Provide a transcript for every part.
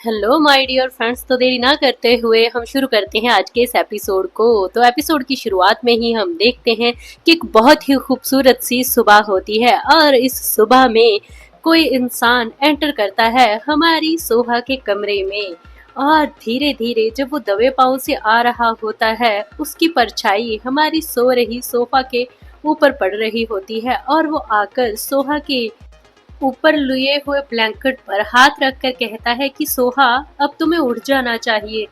Hello my dear friends. तो देरी ना करते हुए हम शुरू करते हैं आज के इस एपिसोड को। तो एपिसोड की शुरुआत में ही हम देखते हैं कि एक बहुत ही खूबसूरत सी सुबह होती है और इस सुबह में कोई इंसान एंटर करता है हमारी सोहा के कमरे में। और धीरे धीरे जब वो दबे पाँव से आ रहा होता है उसकी परछाई हमारी सो रही सोफा के ऊपर पड़ रही होती है और वो आकर सोहा के ऊपर लिए हुए ब्लैंकेट पर हाथ रखकर कहता है कि सोहा, अब तुम्हें उठ जाना चाहिए,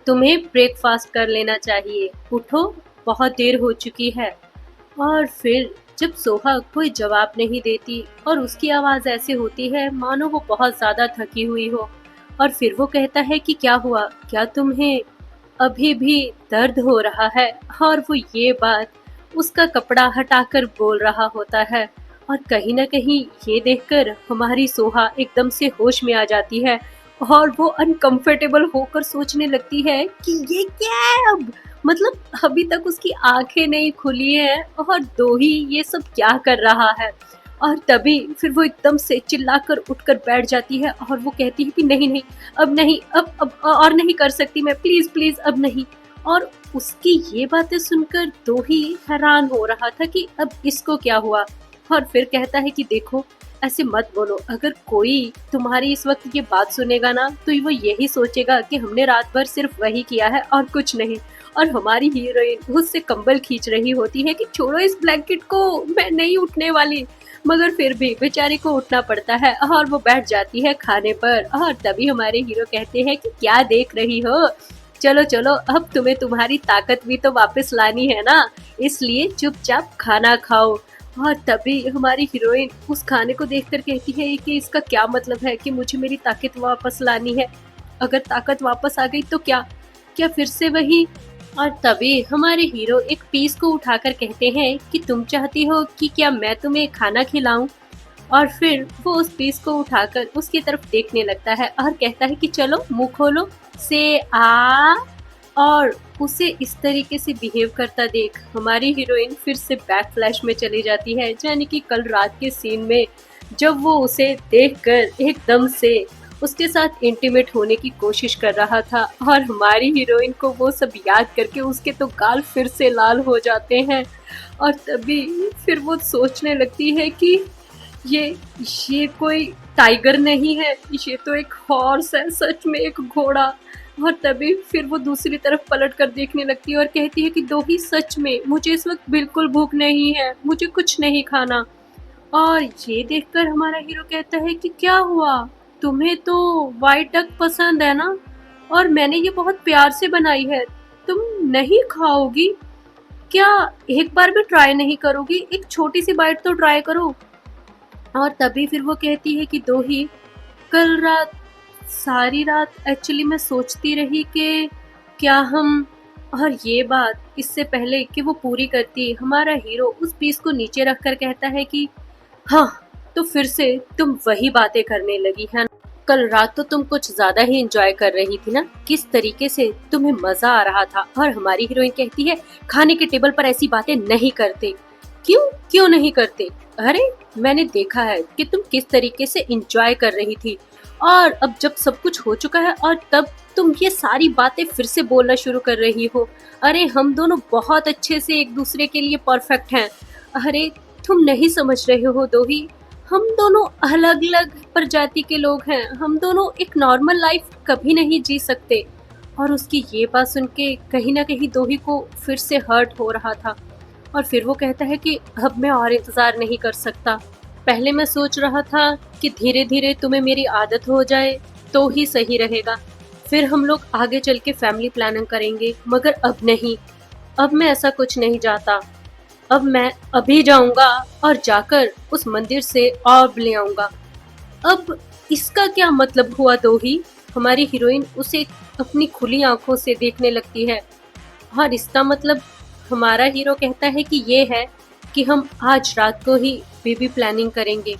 तुम्हें ब्रेकफास्ट कर लेना चाहिए, उठो, बहुत देर हो चुकी है। और फिर जब सोहा कोई जवाब नहीं देती और उसकी आवाज़ ऐसे होती है मानो वो बहुत ज़्यादा थकी हुई हो। और फिर वो कहता है कि क्या हुआ, क्या तुम्हें अभी भी दर्द हो रहा है? और वो ये बात उसका कपड़ा हटाकर बोल रहा होता है। और कहीं न कहीं ये देखकर हमारी सोहा एकदम से होश में आ जाती है और वो अनकंफर्टेबल होकर सोचने लगती है कि ये क्या है अब? मतलब अभी तक उसकी आँखें नहीं खुली हैं और दो ही ये सब क्या कर रहा है? और तभी फिर वो एकदम से चिल्लाकर उठकर बैठ जाती है और वो कहती है कि नहीं नहीं, अब नहीं, अब और नहीं कर सकती मैं, प्लीज प्लीज अब नहीं। और उसकी ये बातें सुनकर दो ही हैरान हो रहा था कि अब इसको क्या हुआ। और फिर कहता है कि देखो, ऐसे मत बोलो, अगर कोई तुम्हारी इस वक्त ये बात सुनेगा ना तो वो यही सोचेगा कि हमने रात भर सिर्फ वही किया है और कुछ नहीं। और हमारी हीरोइन उससे कंबल खींच रही होती है कि छोड़ो इस ब्लैंकेट को, मैं नहीं उठने वाली। मगर फिर भी बेचारी को उठना पड़ता है और वो बैठ जाती है खाने पर। और तभी हमारे हीरो कहते हैं कि क्या देख रही हो, चलो चलो, अब तुम्हें तुम्हारी ताकत भी तो वापस लानी है ना, इसलिए चुपचाप खाना खाओ। और तभी हमारी हीरोइन उस खाने को देखकर कहती है कि इसका क्या मतलब है कि मुझे मेरी ताकत वापस लानी है? अगर ताकत वापस आ गई तो क्या क्या फिर से वही? और तभी हमारे हीरो एक पीस को उठाकर कहते हैं कि तुम चाहती हो कि क्या मैं तुम्हें खाना खिलाऊं? और फिर वो उस पीस को उठाकर उसकी तरफ देखने लगता है और कहता है कि चलो मुंह खोलो, से आ। और उसे इस तरीके से बिहेव करता देख हमारी हीरोइन फिर से बैक फ्लैश में चली जाती है, यानी कि कल रात के सीन में जब वो उसे देखकर एकदम से उसके साथ इंटीमेट होने की कोशिश कर रहा था। और हमारी हीरोइन को वो सब याद करके उसके तो गाल फिर से लाल हो जाते हैं। और तभी फिर वो सोचने लगती है कि ये ये कोई टाइगर नहीं है, ये तो एक हॉर्स है, सच में एक घोड़ा। और तभी फिर वो दूसरी तरफ पलट कर देखने लगती है और कहती है कि दो ही, सच में मुझे इस वक्त बिल्कुल भूख नहीं है, मुझे कुछ नहीं खाना। और ये देखकर हमारा हीरो कहता है कि क्या हुआ, तुम्हें तो वाइट डक पसंद है ना, और मैंने ये बहुत प्यार से बनाई है, तुम नहीं खाओगी क्या? एक बार भी ट्राई नहीं करोगी? एक छोटी सी बाइट तो ट्राई करो। और तभी फिर वो कहती है कि दो ही, कल रात, सारी रात एक्चुअली मैं सोचती रही कि क्या हम। और ये बात इससे पहले कि वो पूरी करती हमारा हीरो उस पीस को नीचे रखकर कहता है कि हाँ, तो फिर से तुम वही बातें करने लगी है ना? कल रात तो तुम कुछ ज्यादा ही एंजॉय कर रही थी ना, किस तरीके से तुम्हें मजा आ रहा था। और हमारी हीरोइन कहती है खाने के टेबल पर ऐसी बातें नहीं करते। क्यों क्यों नहीं करते? अरे मैंने देखा है कि तुम किस तरीके से एंजॉय कर रही थी, और अब जब सब कुछ हो चुका है और तब तुम ये सारी बातें फिर से बोलना शुरू कर रही हो। अरे हम दोनों बहुत अच्छे से एक दूसरे के लिए परफेक्ट हैं। अरे तुम नहीं समझ रहे हो दोही, हम दोनों अलग अलग प्रजाति के लोग हैं, हम दोनों एक नॉर्मल लाइफ कभी नहीं जी सकते। और उसकी ये बात सुन के कहीं ना कहीं दोही को फिर से हर्ट हो रहा था। और फिर वो कहता है कि अब मैं और इंतज़ार नहीं कर सकता। पहले मैं सोच रहा था कि धीरे धीरे तुम्हें मेरी आदत हो जाए तो ही सही रहेगा, फिर हम लोग आगे चल के फैमिली प्लानिंग करेंगे, मगर अब नहीं, अब मैं ऐसा कुछ नहीं चाहता। अब मैं अभी जाऊंगा और जाकर उस मंदिर से ऑर्ब ले आऊंगा। अब इसका क्या मतलब हुआ दोही? हमारी हीरोइन उसे अपनी खुली आंखों से देखने लगती है। और इसका मतलब हमारा हीरो कहता है कि ये है कि हम आज रात को ही बेबी प्लानिंग करेंगे।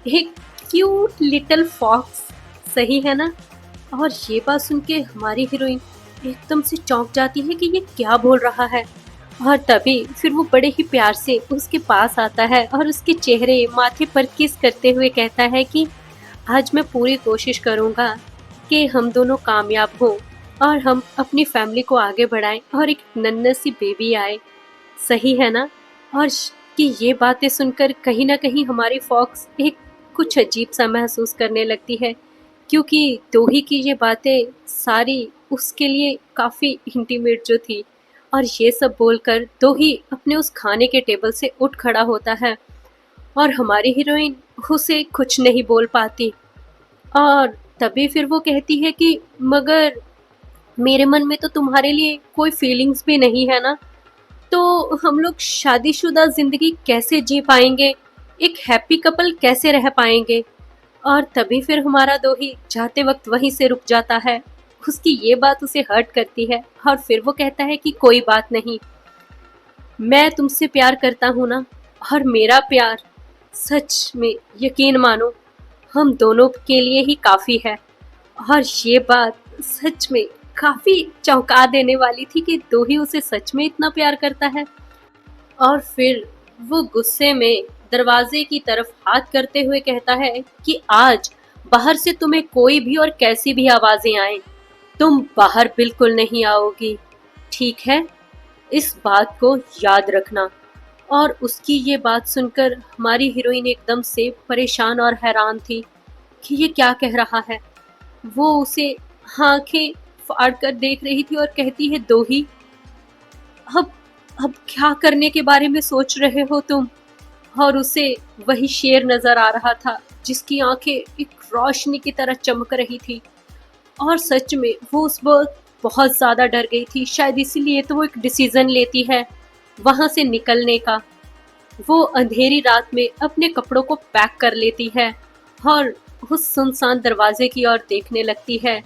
एक क्यूट लिटिल फॉक्स, सही है ना? और ये बात सुन के हमारी हीरोइन एकदम से चौंक जाती है कि ये क्या बोल रहा है। और तभी फिर वो बड़े ही प्यार से उसके पास आता है और उसके चेहरे माथे पर किस करते हुए कहता है कि आज मैं पूरी कोशिश करूँगा कि हम दोनों कामयाब हों और हम अपनी फैमिली को आगे बढ़ाएं और एक नन्ही सी बेबी आए। सही है ना? और कि ये बातें सुनकर कहीं ना कहीं हमारी फॉक्स एक कुछ अजीब सा महसूस करने लगती है, क्योंकि दोही की ये बातें सारी उसके लिए काफ़ी इंटीमेट जो थी। और ये सब बोलकर दोही अपने उस खाने के टेबल से उठ खड़ा होता है और हमारी हीरोइन उसे कुछ नहीं बोल पाती। और तभी फिर वो कहती है कि मगर मेरे मन में तो तुम्हारे लिए कोई फीलिंग्स भी नहीं है ना, तो हम लोग शादीशुदा जिंदगी कैसे जी पाएंगे, एक हैप्पी कपल कैसे रह पाएंगे। और तभी फिर हमारा दोही जाते वक्त वहीं से रुक जाता है। उसकी ये बात उसे हर्ट करती है और फिर वो कहता है कि कोई बात नहीं, मैं तुमसे प्यार करता हूँ ना, और मेरा प्यार सच में, यकीन मानो, हम दोनों के लिए ही काफ़ी है। और ये बात सच में काफ़ी चौंका देने वाली थी कि दोही उसे सच में इतना प्यार करता है। और फिर वो गुस्से में दरवाजे की तरफ हाथ करते हुए कहता है कि आज बाहर से तुम्हें कोई भी और कैसी भी आवाजें आए, तुम बाहर बिल्कुल नहीं आओगी, ठीक है? इस बात को याद रखना। और उसकी ये बात सुनकर हमारी हीरोइन एकदम से परेशान और हैरान थी कि ये क्या कह रहा है। वो उसे आंखें फाड़ कर देख रही थी और कहती है, दोही, अब अब क्या करने के बारे में सोच रहे हो तुम? और उसे वही शेर नजर आ रहा था जिसकी आंखें एक रोशनी की तरह चमक रही थी। और सच में वो उस वक्त बहुत ज्यादा डर गई थी, शायद इसीलिए तो वो एक डिसीजन लेती है वहां से निकलने का। वो अंधेरी रात में अपने कपड़ों को पैक कर लेती है और उस सुनसान दरवाजे की ओर देखने लगती है।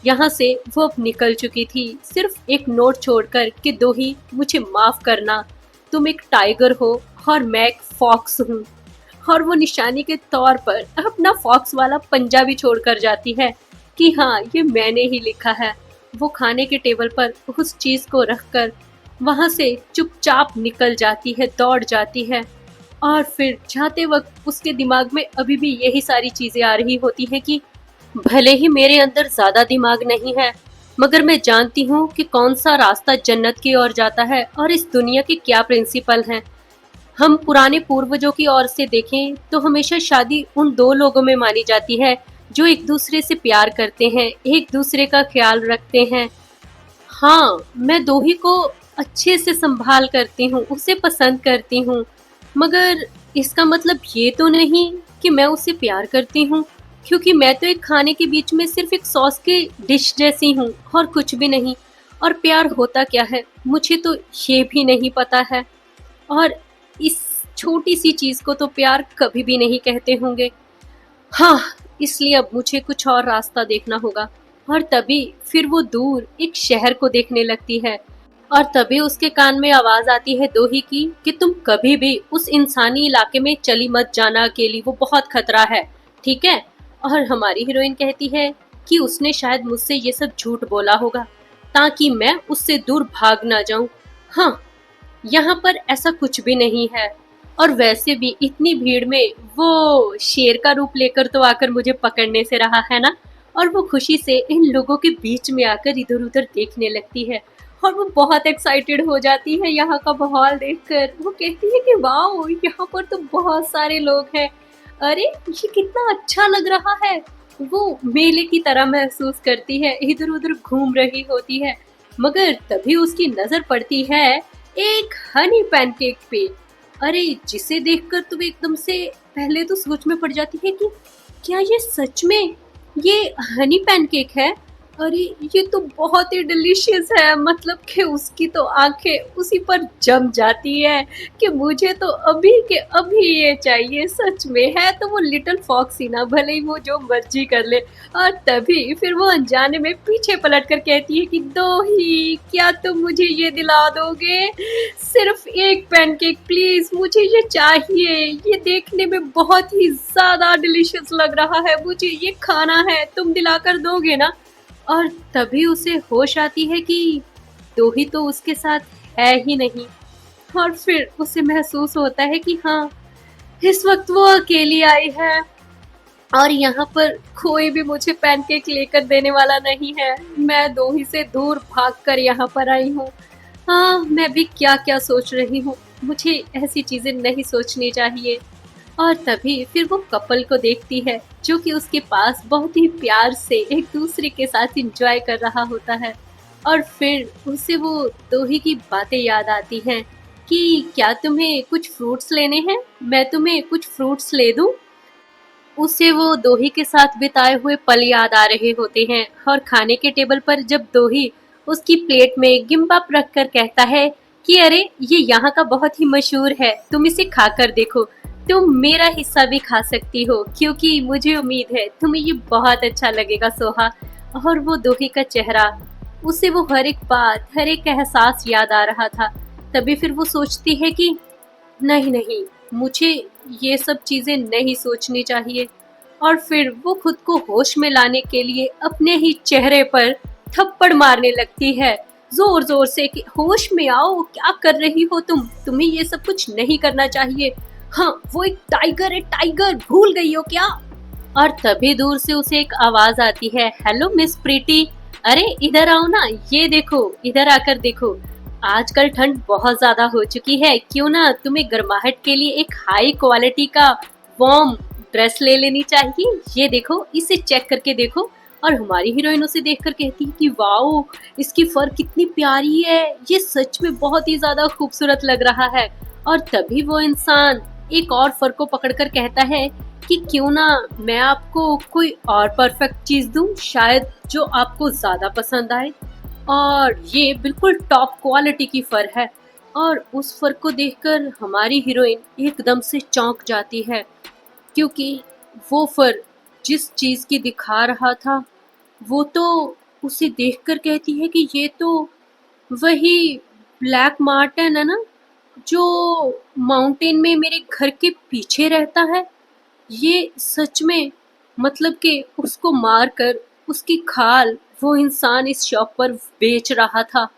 यहाँ से वो अब निकल चुकी थी, सिर्फ एक नोट छोड़कर कि दोही, मुझे माफ करना, तुम एक टाइगर हो और मैं एक फॉक्स हूँ। और वो निशानी के तौर पर अपना फॉक्स वाला पंजा भी छोड़कर जाती है कि हाँ, ये मैंने ही लिखा है। वो खाने के टेबल पर उस चीज को रखकर वहां से चुपचाप निकल जाती है, दौड़ जाती है। और फिर जाते वक्त उसके दिमाग में अभी भी यही सारी चीजें आ रही होती हैं कि भले ही मेरे अंदर ज्यादा दिमाग नहीं है, मगर मैं जानती हूँ कि कौन सा रास्ता जन्नत की ओर जाता है और इस दुनिया के क्या प्रिंसिपल हैं। हम पुराने पूर्वजों की ओर से देखें तो हमेशा शादी उन दो लोगों में मानी जाती है जो एक दूसरे से प्यार करते हैं, एक दूसरे का ख्याल रखते हैं। हाँ, मैं दोही को अच्छे से संभाल करती हूँ, उसे पसंद करती हूँ, मगर इसका मतलब ये तो नहीं कि मैं उसे प्यार करती हूँ, क्योंकि मैं तो एक खाने के बीच में सिर्फ एक सॉस की डिश जैसी हूँ और कुछ भी नहीं। और प्यार होता क्या है मुझे तो ये भी नहीं पता है। और इस छोटी सी चीज को तो प्यार कभी भी नहीं कहते होंगे। हाँ, इसलिए अब मुझे कुछ और रास्ता देखना होगा। और तभी फिर वो दूर एक शहर को देखने लगती है और तभी उसके कान में आवाज आती है दोही की कि तुम कभी भी उस इंसानी इलाके में चली मत जाना अकेली, वो बहुत खतरा है, ठीक है? और हमारी हीरोइन कहती है कि उसने शायद मुझसे ये सब झूठ बोला होगा ताकि मैं उससे दूर भाग ना जाऊं। हाँ, यहाँ पर ऐसा कुछ भी नहीं है। और वैसे भी इतनी भीड़ में वो शेर का रूप लेकर तो आकर मुझे पकड़ने से रहा है ना। और वो खुशी से इन लोगों के बीच में आकर इधर उधर देखने लगती है और वो बहुत एक्साइटेड हो जाती है यहाँ का माहौल देखकर। वो कहती है कि वाओ, यहाँ पर तो बहुत सारे लोग हैं, अरे ये कितना अच्छा लग रहा है। वो मेले की तरह महसूस करती है, इधर उधर घूम रही होती है, मगर तभी उसकी नजर पड़ती है एक हनी पैनकेक पे। अरे जिसे देखकर तुम एकदम से पहले तो सोच में पड़ जाती है कि क्या ये सच में ये हनी पैनकेक है। अरे ये तो बहुत ही डिलीशियस है, मतलब कि उसकी तो आंखें उसी पर जम जाती है कि मुझे तो अभी के अभी ये चाहिए। सच में है तो वो लिटिल फॉक्स ही ना, भले ही वो जो मर्जी कर ले। और तभी फिर वो अनजाने में पीछे पलट कर कहती है कि दोही, क्या तुम मुझे ये दिला दोगे? सिर्फ एक पैनकेक प्लीज, मुझे ये चाहिए, ये देखने में बहुत ही ज्यादा डिलीशियस लग रहा है, मुझे ये खाना है, तुम दिलाकर दोगे ना? और तभी उसे होश आती है कि दोही तो उसके साथ है ही नहीं। और फिर उसे महसूस होता है कि हाँ, इस वक्त वो अकेली आई है और यहाँ पर कोई भी मुझे पैनकेक लेकर देने वाला नहीं है। मैं दोही से दूर भागकर यहाँ पर आई हूँ। हाँ, मैं भी क्या-क्या सोच रही हूँ। मुझे ऐसी चीज़ें नहीं सोचनी चाहिए। और तभी फिर वो कपल को देखती है जो कि उसके पास बहुत ही प्यार से एक दूसरे के साथ एंजॉय कर रहा होता है। और फिर उसे वो दोही की बातें याद आती हैं कि क्या तुम्हें कुछ फ्रूट्स लेने हैं? मैं तुम्हें कुछ फ्रूट्स ले दूँ? उसे वो दोही के साथ बिताए हुए पल याद आ रहे होते हैं और खाने के टेबल पर जब दोही उसकी प्लेट में गिम्बाप रखकर कहता है कि अरे ये यहाँ का बहुत ही मशहूर है, तुम इसे खाकर देखो, तुम मेरा हिस्सा भी खा सकती हो क्योंकि मुझे उम्मीद है तुम्हें ये बहुत अच्छा लगेगा सोहा। और वो दोही का चेहरा, उसे वो हर एक बात, हर एक एहसास याद आ रहा था। तभी फिर वो सोचती है कि नहीं नहीं, मुझे ये सब चीजें नहीं सोचनी चाहिए। और फिर वो खुद को होश में लाने के लिए अपने ही चेहरे पर थप्पड़ मारने लगती है जोर जोर से कि होश में आओ, क्या कर रही हो तुम, तुम्हें ये सब कुछ नहीं करना चाहिए। हाँ, वो एक टाइगर है, टाइगर भूल गई हो क्या? और तभी दूर से उसे एक आवाज आती है, हेलो मिस प्रीति, अरे इधर आओ ना, ये देखो, इधर आकर देखो, आजकल ठंड बहुत ज्यादा हो चुकी है, क्यों ना तुम्हें गर्माहट के लिए एक हाई क्वालिटी का वार्म ड्रेस ले लेनी चाहिए, ये देखो, इसे चेक करके देखो। और हमारी हीरोइन उसे देखकर कहती है कि वाओ, इसकी फर कितनी प्यारी है, ये सच में बहुत ही ज्यादा खूबसूरत लग रहा है। और तभी वो इंसान एक और फर को पकड़कर कहता है कि क्यों ना मैं आपको कोई और परफेक्ट चीज दूं, शायद जो आपको ज्यादा पसंद आए। और ये बिल्कुल टॉप क्वालिटी की फर है। और उस फर को देखकर हमारी हीरोइन एकदम से चौंक जाती है क्योंकि वो फर जिस चीज की दिखा रहा था वो तो, उसे देखकर कहती है कि ये तो वही ब्लैक मार्टन है ना, जो माउंटेन में मेरे घर के पीछे रहता है। ये सच में, मतलब कि उसको मारकर उसकी खाल वो इंसान इस शॉप पर बेच रहा था।